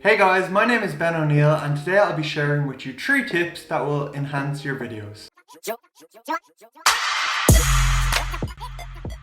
Hey guys, my name is Ben O'Neill and today I'll be sharing with you 3 tips that will enhance your videos.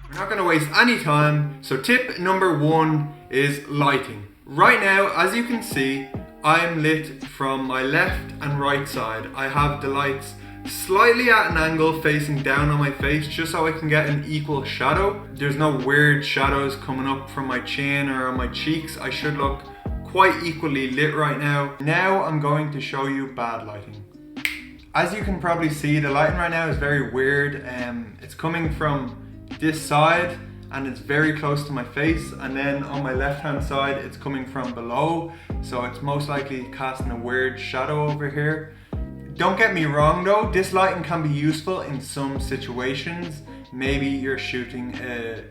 We're not going to waste any time, so tip number 1 is lighting. Right now, as you can see, I am lit from my left and right side. I have the lights slightly at an angle facing down on my face just so I can get an equal shadow. There's no weird shadows coming up from my chin or on my cheeks. I should look quite equally lit right now. Now I'm going to show you bad lighting. As you can probably see, the lighting right now is very weird. It's coming from this side and it's very close to my face, and then on my left hand side it's coming from below, so it's most likely casting a weird shadow over here. Don't get me wrong though, this lighting can be useful in some situations. Maybe you're shooting a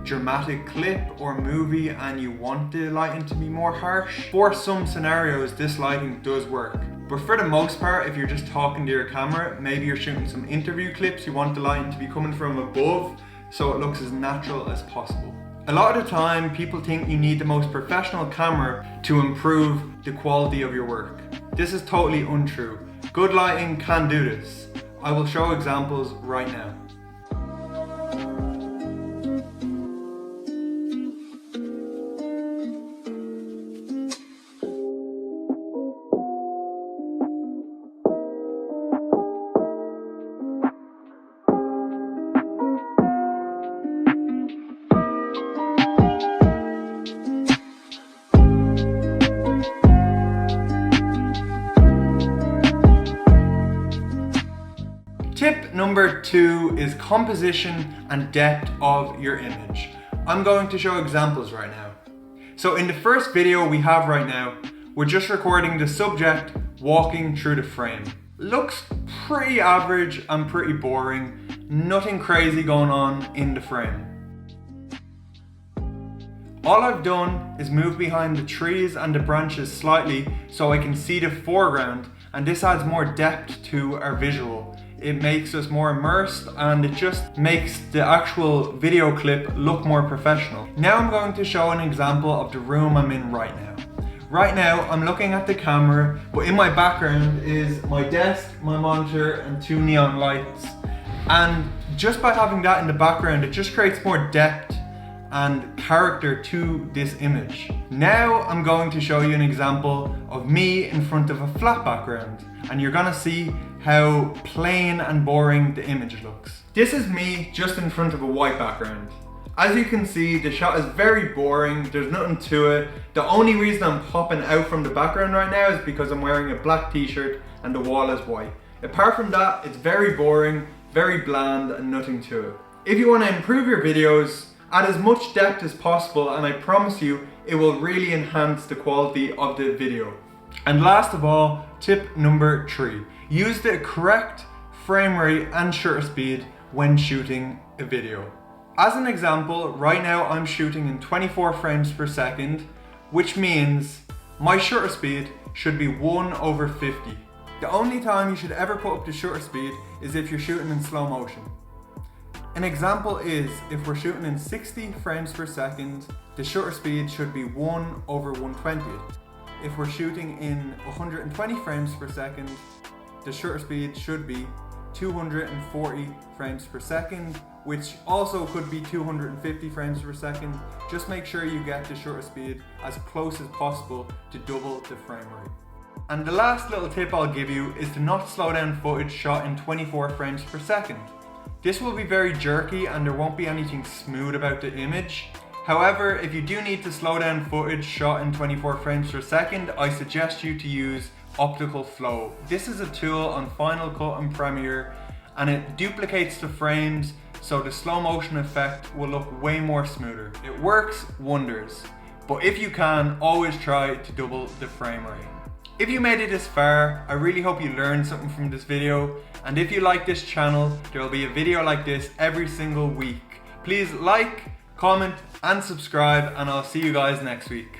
dramatic clip or movie and you want the lighting to be more harsh. For some scenarios this lighting does work, but for the most part, if you're just talking to your camera, maybe you're shooting some interview clips, you want the lighting to be coming from above so it looks as natural as possible. A lot of the time people think you need the most professional camera to improve the quality of your work. This is totally untrue. Good lighting can do this. I will show examples right now. Tip number 2 is composition and depth of your image. I'm going to show examples right now. So in the first video we have right now, we're just recording the subject walking through the frame. Looks pretty average and pretty boring, nothing crazy going on in the frame. All I've done is move behind the trees and the branches slightly so I can see the foreground, and this adds more depth to our visual. It makes us more immersed and it just makes the actual video clip look more professional. Now I'm going to show an example of the room I'm in right now. Right now I'm looking at the camera, but in my background is my desk, my monitor and 2 neon lights. And just by having that in the background, it just creates more depth and character to this image. Now I'm going to show you an example of me in front of a flat background, and you're gonna see how plain and boring the image looks. This is me just in front of a white background. As you can see, the shot is very boring, there's nothing to it. The only reason I'm popping out from the background right now is because I'm wearing a black t-shirt and the wall is white. Apart from that, it's very boring, very bland and nothing to it. If you want to improve your videos, add as much depth as possible, and I promise you it will really enhance the quality of the video. And last of all, tip number 3. Use the correct frame rate and shutter speed when shooting a video. As an example, right now I'm shooting in 24 frames per second, which means my shutter speed should be 1/50. The only time you should ever put up the shutter speed is if you're shooting in slow motion. An example is, if we're shooting in 60 frames per second, the shutter speed should be 1/120. If we're shooting in 120 frames per second, the shutter speed should be 240 frames per second, which also could be 250 frames per second. Just make sure you get the shutter speed as close as possible to double the frame rate. And the last little tip I'll give you is to not slow down footage shot in 24 frames per second. This will be very jerky and there won't be anything smooth about the image. However, if you do need to slow down footage shot in 24 frames per second, I suggest you to use optical flow. This is a tool on Final Cut and Premiere, and it duplicates the frames so the slow motion effect will look way more smoother. It works wonders, but if you can, always try to double the frame rate. If you made it this far, I really hope you learned something from this video, and if you like this channel, there will be a video like this every single week. Please like, comment and subscribe, and I'll see you guys next week.